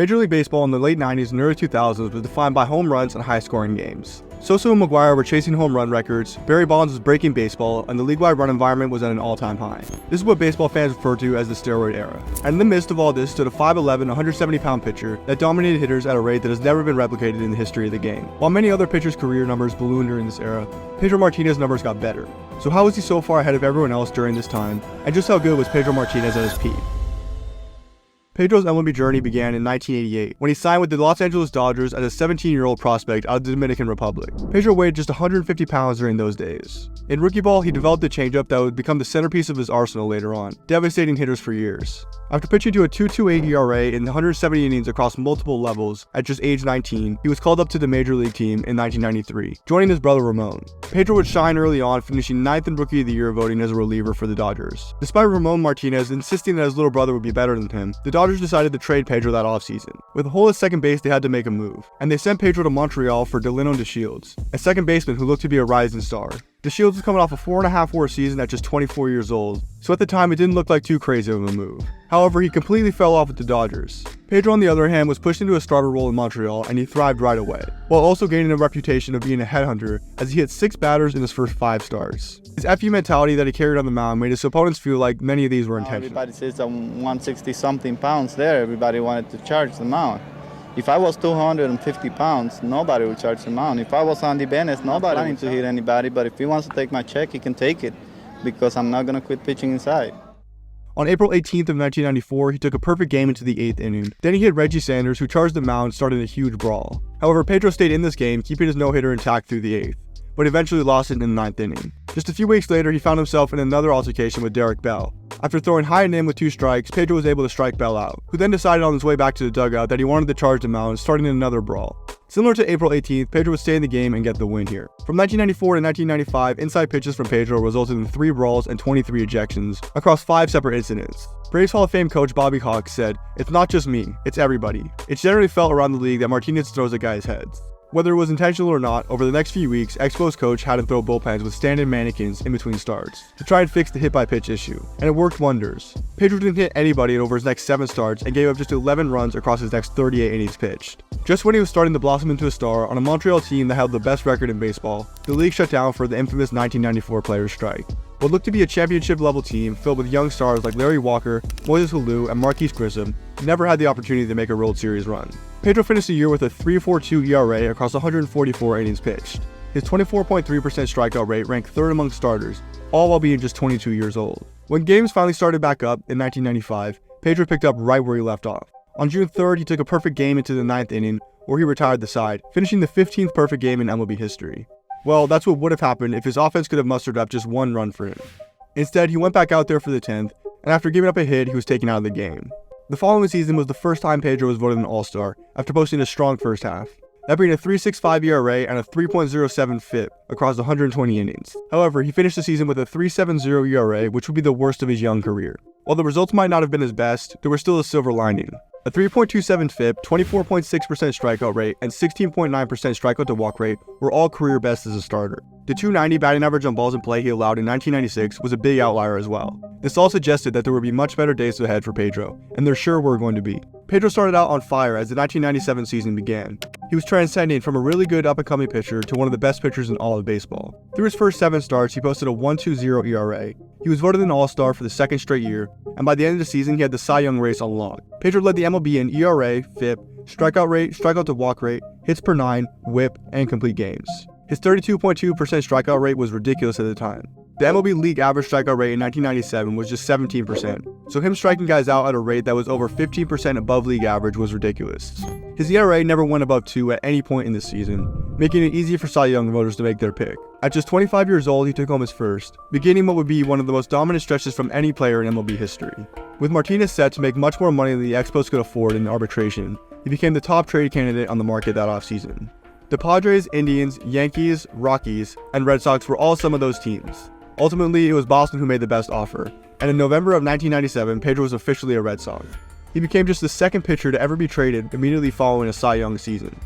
Major League Baseball in the late 90s and early 2000s was defined by home runs and high-scoring games. Sosa and McGwire were chasing home run records, Barry Bonds was breaking baseball, and the league-wide run environment was at an all-time high. This is what baseball fans refer to as the steroid era. And in the midst of all this stood a 5'11", 170-pound pitcher that dominated hitters at a rate that has never been replicated in the history of the game. While many other pitchers' career numbers ballooned during this era, Pedro Martinez's numbers got better. So how was he so far ahead of everyone else during this time, and just how good was Pedro Martinez at his peak? Pedro's MLB journey began in 1988 when he signed with the Los Angeles Dodgers as a 17-year-old prospect out of the Dominican Republic. Pedro weighed just 150 pounds during those days. In rookie ball, he developed a changeup that would become the centerpiece of his arsenal later on, devastating hitters for years. After pitching to a 2.28 ERA in 170 innings across multiple levels at just age 19, he was called up to the Major League team in 1993, joining his brother Ramon. Pedro would shine early on, finishing 9th in Rookie of the Year voting as a reliever for the Dodgers. Despite Ramon Martinez insisting that his little brother would be better than him, the Dodgers decided to trade Pedro that offseason. With a hole at second base, they had to make a move, and they sent Pedro to Montreal for Delino DeShields, a second baseman who looked to be a rising star. DeShields was coming off a 4.5 WAR season at just 24 years old, so at the time it didn't look like too crazy of a move. However, he completely fell off with the Dodgers. Pedro, on the other hand, was pushed into a starter role in Montreal, and he thrived right away, while also gaining a reputation of being a headhunter as he hit 6 batters in his first 5 starts. His FU mentality that he carried on the mound made his opponents feel like many of these were intentional. Everybody says I'm 160-something pounds there. Everybody wanted to charge the mound. If I was 250 pounds, nobody would charge the mound. If I was Andy Bennett, nobody planning to hit anybody, but if he wants to take my check, he can take it, because I'm not going to quit pitching inside. On April 18th of 1994, he took a perfect game into the 8th inning. Then he hit Reggie Sanders, who charged the mound, starting a huge brawl. However, Pedro stayed in this game, keeping his no-hitter intact through the 8th, but eventually lost it in the 9th inning. Just a few weeks later, he found himself in another altercation with Derek Bell. After throwing high and in with 2 strikes, Pedro was able to strike Bell out, who then decided on his way back to the dugout that he wanted to charge the mound, starting in another brawl. Similar to April 18th, Pedro would stay in the game and get the win here. From 1994 to 1995, inside pitches from Pedro resulted in 3 brawls and 23 ejections across 5 separate incidents. Braves Hall of Fame coach Bobby Hawks said, "It's not just me, it's everybody." It's generally felt around the league that Martinez throws at guys' heads. Whether it was intentional or not, over the next few weeks, Expos coach had him throw bullpens with stand-in mannequins in between starts to try and fix the hit-by-pitch issue, and it worked wonders. Pedro didn't hit anybody over his next 7 starts and gave up just 11 runs across his next 38 innings pitched. Just when he was starting to blossom into a star on a Montreal team that held the best record in baseball, the league shut down for the infamous 1994 players' strike. What looked to be a championship-level team filled with young stars like Larry Walker, Moises Alou, and Marquise Grissom never had the opportunity to make a World Series run. Pedro finished the year with a 3.42 ERA across 144 innings pitched. His 24.3% strikeout rate ranked 3rd among starters, all while being just 22 years old. When games finally started back up in 1995, Pedro picked up right where he left off. On June 3rd, he took a perfect game into the 9th inning, where he retired the side, finishing the 15th perfect game in MLB history. Well, that's what would have happened if his offense could have mustered up just 1 run for him. Instead, he went back out there for the 10th, and after giving up a hit, he was taken out of the game. The following season was the first time Pedro was voted an All-Star, after posting a strong first half, that being a 3.65 ERA and a 3.07 FIP across 120 innings. However, he finished the season with a 3.70 ERA, which would be the worst of his young career. While the results might not have been his best, there was still a silver lining. A 3.27 FIP, 24.6% strikeout rate, and 16.9% strikeout to walk rate were all career best as a starter. The 290 batting average on balls in play he allowed in 1996 was a big outlier as well. This all suggested that there would be much better days ahead for Pedro, and there sure were going to be. Pedro started out on fire as the 1997 season began. He was transcending from a really good up-and-coming pitcher to one of the best pitchers in all of baseball. Through his first 7 starts, he posted a 1.20 ERA. He was voted an All-Star for the 2nd straight year, and by the end of the season, he had the Cy Young race on lock. Pedro led the MLB in ERA, FIP, strikeout rate, strikeout to walk rate, hits per 9, WHIP, and complete games. His 32.2% strikeout rate was ridiculous at the time. The MLB league average strikeout rate in 1997 was just 17%, so him striking guys out at a rate that was over 15% above league average was ridiculous. His ERA never went above 2 at any point in the season, making it easy for Cy Young voters to make their pick. At just 25 years old, he took home his first, beginning what would be one of the most dominant stretches from any player in MLB history. With Martinez set to make much more money than the Expos could afford in arbitration, he became the top trade candidate on the market that offseason. The Padres, Indians, Yankees, Rockies, and Red Sox were all some of those teams. Ultimately, it was Boston who made the best offer, and in November of 1997, Pedro was officially a Red Sox. He became just the 2nd pitcher to ever be traded immediately following a Cy Young season.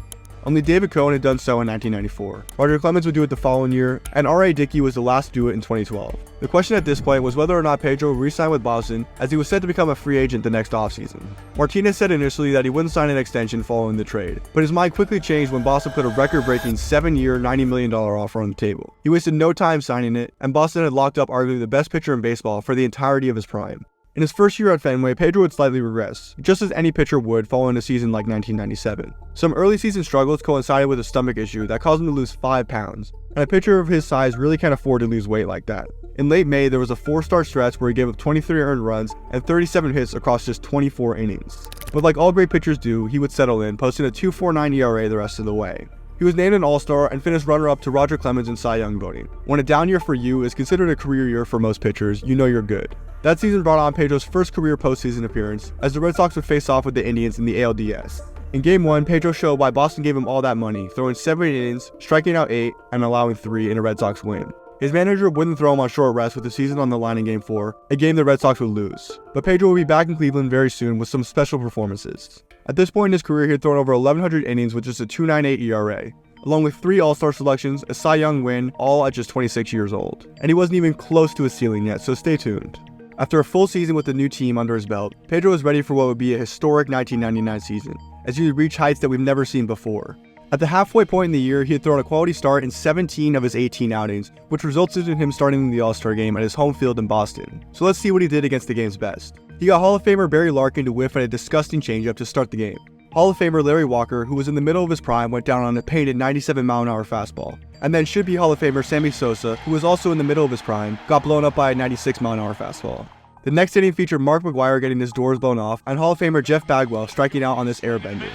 Only David Cohn had done so in 1994. Roger Clemens would do it the following year, and R.A. Dickey was the last to do it in 2012. The question at this point was whether or not Pedro would re-sign with Boston, as he was set to become a free agent the next offseason. Martinez said initially that he wouldn't sign an extension following the trade, but his mind quickly changed when Boston put a record-breaking 7-year, $90 million offer on the table. He wasted no time signing it, and Boston had locked up arguably the best pitcher in baseball for the entirety of his prime. In his first year at Fenway, Pedro would slightly regress, just as any pitcher would following a season like 1997. Some early season struggles coincided with a stomach issue that caused him to lose 5 pounds, and a pitcher of his size really can't afford to lose weight like that. In late May, there was a 4-start stretch where he gave up 23 earned runs and 37 hits across just 24 innings. But like all great pitchers do, he would settle in, posting a 2.49 ERA the rest of the way. He was named an All-Star and finished runner-up to Roger Clemens in Cy Young voting. When a down year for you is considered a career year for most pitchers, you know you're good. That season brought on Pedro's first career postseason appearance, as the Red Sox would face off with the Indians in the ALDS. In Game 1, Pedro showed why Boston gave him all that money, throwing 7 innings, striking out 8, and allowing 3 in a Red Sox win. His manager wouldn't throw him on short rest with the season on the line in Game 4, a game the Red Sox would lose. But Pedro would be back in Cleveland very soon with some special performances. At this point in his career, he had thrown over 1,100 innings with just a 2.98 ERA. Along with 3 All-Star selections, a Cy Young win, all at just 26 years old. And he wasn't even close to his ceiling yet, so stay tuned. After a full season with the new team under his belt, Pedro was ready for what would be a historic 1999 season, as he would reach heights that we've never seen before. At the halfway point in the year, he had thrown a quality start in 17 of his 18 outings, which resulted in him starting in the All-Star game at his home field in Boston. So let's see what he did against the game's best. He got Hall of Famer Barry Larkin to whiff at a disgusting changeup to start the game. Hall of Famer Larry Walker, who was in the middle of his prime, went down on a painted 97-mile-an-hour fastball. And then should-be Hall of Famer Sammy Sosa, who was also in the middle of his prime, got blown up by a 96-mile-an-hour fastball. The next inning featured Mark McGwire getting his doors blown off, and Hall of Famer Jeff Bagwell striking out on this airbender.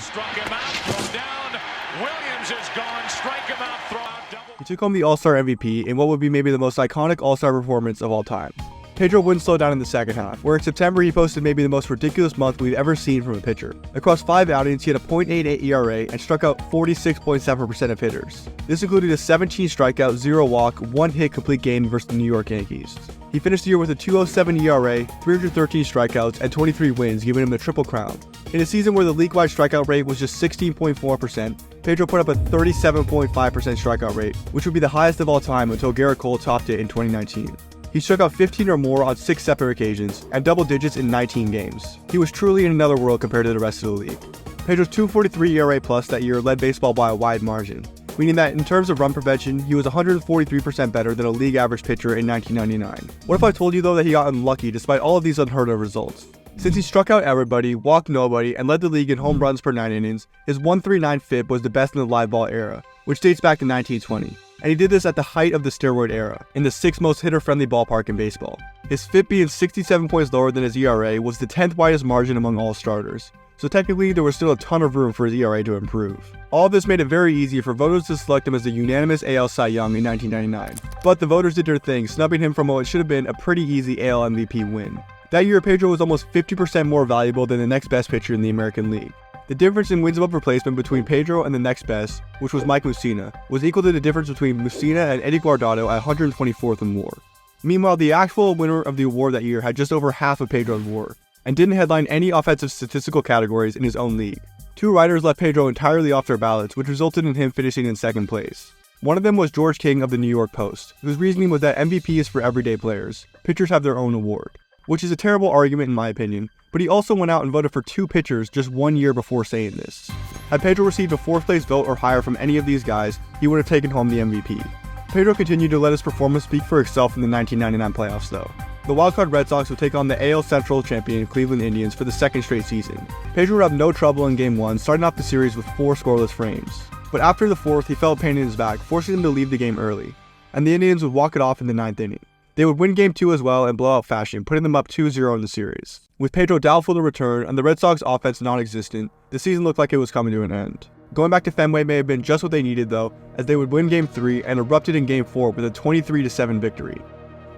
He took home the All-Star MVP in what would be maybe the most iconic All-Star performance of all time. Pedro wouldn't slow down in the second half, where in September he posted maybe the most ridiculous month we've ever seen from a pitcher. Across 5 outings, he had a .88 ERA and struck out 46.7% of hitters. This included a 17 strikeout, 0 walk, 1 hit complete game versus the New York Yankees. He finished the year with a 2.07 ERA, 313 strikeouts, and 23 wins, giving him the Triple Crown. In a season where the league-wide strikeout rate was just 16.4%, Pedro put up a 37.5% strikeout rate, which would be the highest of all time until Garrett Cole topped it in 2019. He struck out 15 or more on 6 separate occasions, and double digits in 19 games. He was truly in another world compared to the rest of the league. Pedro's 2.43 ERA plus that year led baseball by a wide margin, meaning that in terms of run prevention, he was 143% better than a league average pitcher in 1999. What if I told you though that he got unlucky despite all of these unheard of results? Since he struck out everybody, walked nobody, and led the league in home runs per 9 innings, his 1.39 FIP was the best in the live ball era, which dates back to 1920. And he did this at the height of the steroid era, in the 6th most hitter-friendly ballpark in baseball. His FIP being 67 points lower than his ERA was the 10th widest margin among all starters, so technically there was still a ton of room for his ERA to improve. All of this made it very easy for voters to select him as the unanimous AL Cy Young in 1999, but the voters did their thing, snubbing him from what should have been a pretty easy AL MVP win. That year, Pedro was almost 50% more valuable than the next best pitcher in the American League. The difference in wins above replacement between Pedro and the next best, which was Mike Mussina, was equal to the difference between Mussina and Eddie Guardado at 124th in WAR. Meanwhile, the actual winner of the award that year had just over half of Pedro's WAR, and didn't headline any offensive statistical categories in his own league. 2 writers left Pedro entirely off their ballots, which resulted in him finishing in 2nd place. One of them was George King of the New York Post, whose reasoning was that MVP is for everyday players. Pitchers have their own award. Which is a terrible argument in my opinion, but he also went out and voted for 2 pitchers just 1 year before saying this. Had Pedro received a 4th place vote or higher from any of these guys, he would have taken home the MVP. Pedro continued to let his performance speak for itself in the 1999 playoffs though. The wildcard Red Sox would take on the AL Central champion Cleveland Indians for the 2nd straight season. Pedro would have no trouble in Game 1, starting off the series with 4 scoreless frames. But after the 4th, he felt pain in his back, forcing him to leave the game early, and the Indians would walk it off in the 9th inning. They would win Game 2 as well in blowout fashion, putting them up 2-0 in the series. With Pedro doubtful to return and the Red Sox offense non-existent, the season looked like it was coming to an end. Going back to Fenway may have been just what they needed though, as they would win Game 3 and erupted in Game 4 with a 23-7 victory.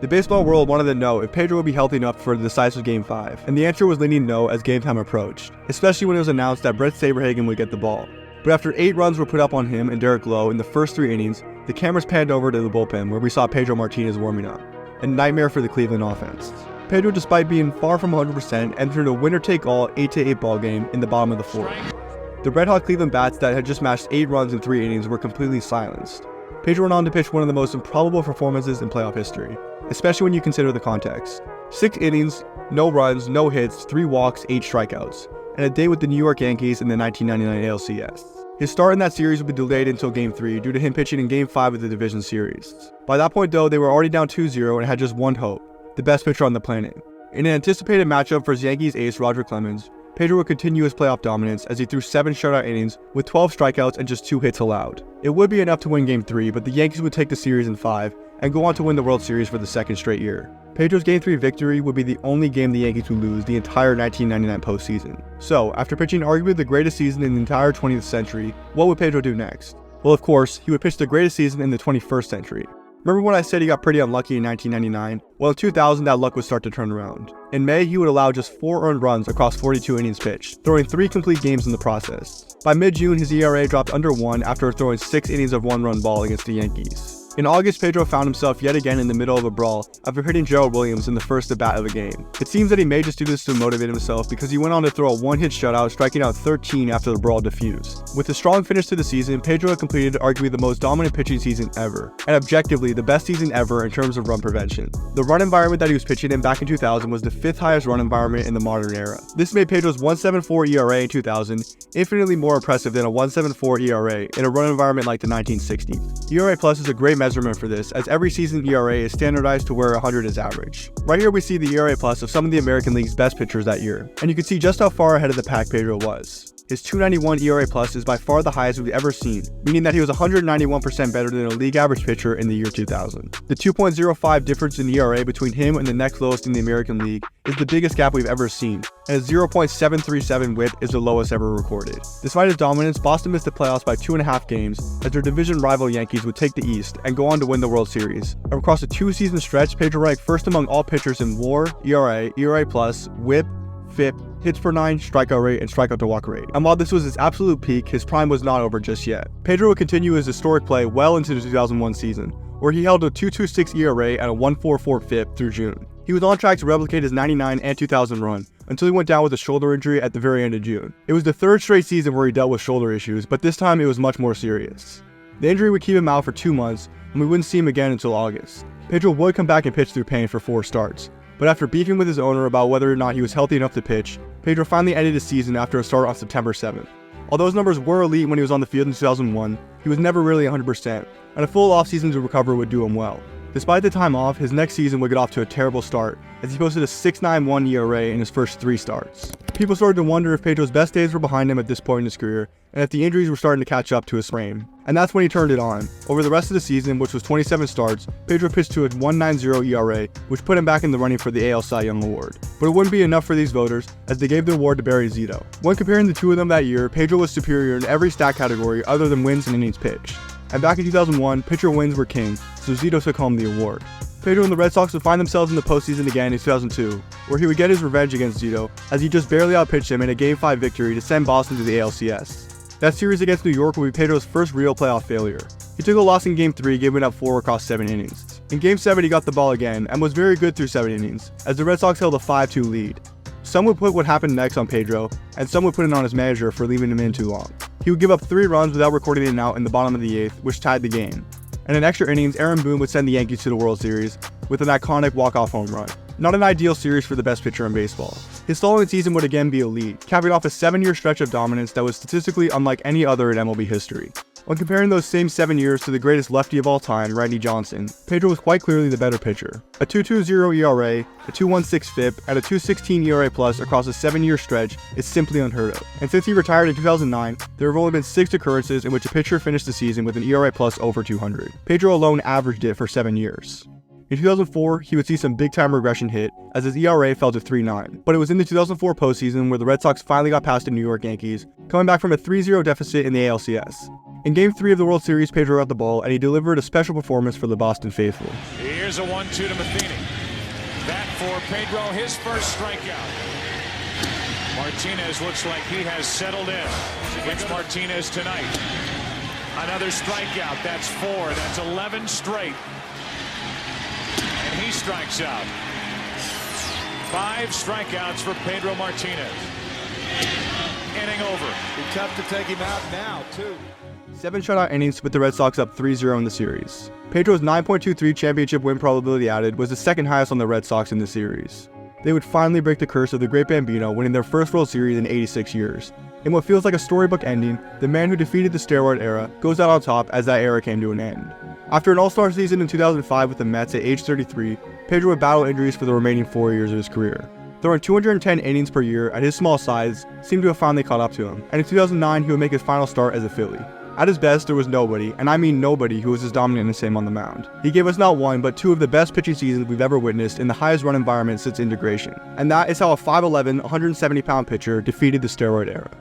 The baseball world wanted to know if Pedro would be healthy enough for the decisive Game 5, and the answer was leaning no as game time approached, especially when it was announced that Brett Saberhagen would get the ball. But after 8 runs were put up on him and Derek Lowe in the first 3 innings, the cameras panned over to the bullpen where we saw Pedro Martinez warming up. A nightmare for the Cleveland offense. Pedro, despite being far from 100%, entered a winner-take-all 8-8 ball game in the bottom of the 4th. The red-hot Cleveland bats that had just matched 8 runs in 3 innings were completely silenced. Pedro went on to pitch one of the most improbable performances in playoff history, especially when you consider the context. 6 innings, no runs, no hits, 3 walks, 8 strikeouts, and a day with the New York Yankees in the 1999 ALCS. His start in that series would be delayed until Game 3 due to him pitching in Game 5 of the division series. By that point though, they were already down 2-0 and had just one hope: the best pitcher on the planet. In an anticipated matchup for his Yankees ace Roger Clemens, Pedro would continue his playoff dominance as he threw 7 shutout innings with 12 strikeouts and just 2 hits allowed. It would be enough to win Game 3, but the Yankees would take the series in 5 and go on to win the World Series for the 2nd straight year. Pedro's Game 3 victory would be the only game the Yankees would lose the entire 1999 postseason. So, after pitching arguably the greatest season in the entire 20th century, what would Pedro do next? Well, of course, he would pitch the greatest season in the 21st century. Remember when I said he got pretty unlucky in 1999? Well, in 2000 that luck would start to turn around. In May, he would allow just 4 earned runs across 42 innings pitched, throwing 3 complete games in the process. By mid-June, his ERA dropped under 1 after throwing 6 innings of 1-run ball against the Yankees. In August, Pedro found himself yet again in the middle of a brawl after hitting Gerald Williams in the first at-bat of the game. It seems that he may just do this to motivate himself because he went on to throw a 1-hit shutout, striking out 13 after the brawl diffused. With a strong finish to the season, Pedro had completed arguably the most dominant pitching season ever, and objectively the best season ever in terms of run prevention. The run environment that he was pitching in back in 2000 was the 5th highest run environment in the modern era. This made Pedro's 1.74 ERA in 2000 infinitely more impressive than a 1.74 ERA in a run environment like the 1960s. ERA Plus is a great measurement for this, as every season ERA is standardized to where 100 is average. Right here we see the ERA Plus of some of the American League's best pitchers that year, and you can see just how far ahead of the pack Pedro was. His 291 ERA Plus is by far the highest we've ever seen, meaning that he was 191% better than a league average pitcher in the year 2000. The 2.05 difference in ERA between him and the next lowest in the American League is the biggest gap we've ever seen, and his 0.737 WHIP is the lowest ever recorded. Despite his dominance, Boston missed the playoffs by 2.5 games as their division rival Yankees would take the East and go on to win the World Series. And across a 2-season stretch, Pedro ranked first among all pitchers in WAR, ERA, ERA Plus, WHIP, FIP, hits per 9, strikeout rate, and strikeout to walk rate. And while this was his absolute peak, his prime was not over just yet. Pedro would continue his historic play well into the 2001 season, where he held a 2.26 ERA and a 1.44 FIP through June. He was on track to replicate his 99 and 2000 run, until he went down with a shoulder injury at the very end of June. It was the 3rd straight season where he dealt with shoulder issues, but this time it was much more serious. The injury would keep him out for 2 months, and we wouldn't see him again until August. Pedro would come back and pitch through pain for 4 starts. But after beefing with his owner about whether or not he was healthy enough to pitch, Pedro finally ended his season after a start on September 7th. Although his numbers were elite when he was on the field in 2001, he was never really 100%, and a full offseason to recover would do him well. Despite the time off, his next season would get off to a terrible start, as he posted a 6.91 ERA in his first 3 starts. People started to wonder if Pedro's best days were behind him at this point in his career, and if the injuries were starting to catch up to his frame. And that's when he turned it on. Over the rest of the season, which was 27 starts, Pedro pitched to a 1.90 ERA, which put him back in the running for the AL Cy Young Award. But it wouldn't be enough for these voters, as they gave the award to Barry Zito. When comparing the two of them that year, Pedro was superior in every stat category other than wins and innings pitched. And back in 2001, pitcher wins were king, so Zito took home the award. Pedro and the Red Sox would find themselves in the postseason again in 2002, where he would get his revenge against Zito, as he just barely outpitched him in a Game 5 victory to send Boston to the ALCS. That series against New York would be Pedro's first real playoff failure. He took a loss in Game 3, giving up 4 across 7 innings. In Game 7 he got the ball again, and was very good through 7 innings, as the Red Sox held a 5-2 lead. Some would put what happened next on Pedro, and some would put it on his manager for leaving him in too long. He would give up 3 runs without recording an out in the bottom of the 8th, which tied the game. And in extra innings, Aaron Boone would send the Yankees to the World Series with an iconic walk-off home run. Not an ideal series for the best pitcher in baseball. His following season would again be elite, capping off a 7-year stretch of dominance that was statistically unlike any other in MLB history. When comparing those same 7 years to the greatest lefty of all time, Randy Johnson, Pedro was quite clearly the better pitcher. A 2.20 ERA, a 2.16 FIP, and a 2.16 ERA plus across a 7-year stretch is simply unheard of. And since he retired in 2009, there have only been 6 occurrences in which a pitcher finished the season with an ERA plus over 200. Pedro alone averaged it for 7 years. In 2004, he would see some big-time regression hit, as his ERA fell to 3.9. But it was in the 2004 postseason where the Red Sox finally got past the New York Yankees, coming back from a 3-0 deficit in the ALCS. In Game 3 of the World Series, Pedro got the ball, and he delivered a special performance for the Boston faithful. Here's a 1-2 to Matheny. That for Pedro, his first strikeout. Martinez looks like he has settled in against Martinez tonight. Another strikeout. That's 4. That's 11 straight. And he strikes out. 5 strikeouts for Pedro Martinez. inning over. Be tough to take him out now, too. 7 shutout innings to put the Red Sox up 3-0 in the series. Pedro's 9.23 championship win probability added was the second highest on the Red Sox in the series. They would finally break the curse of the Great Bambino, winning their first World Series in 86 years. In what feels like a storybook ending, the man who defeated the steroid era goes out on top as that era came to an end. After an all-star season in 2005 with the Mets at age 33, Pedro would battle injuries for the remaining 4 years of his career. Throwing 210 innings per year at his small size seemed to have finally caught up to him, and in 2009 he would make his final start as a Philly. At his best, there was nobody, and I mean nobody, who was as dominant as him on the mound. He gave us not one, but 2 of the best pitching seasons we've ever witnessed in the highest run environment since integration. And that is how a 5'11", 170-pound pitcher defeated the steroid era.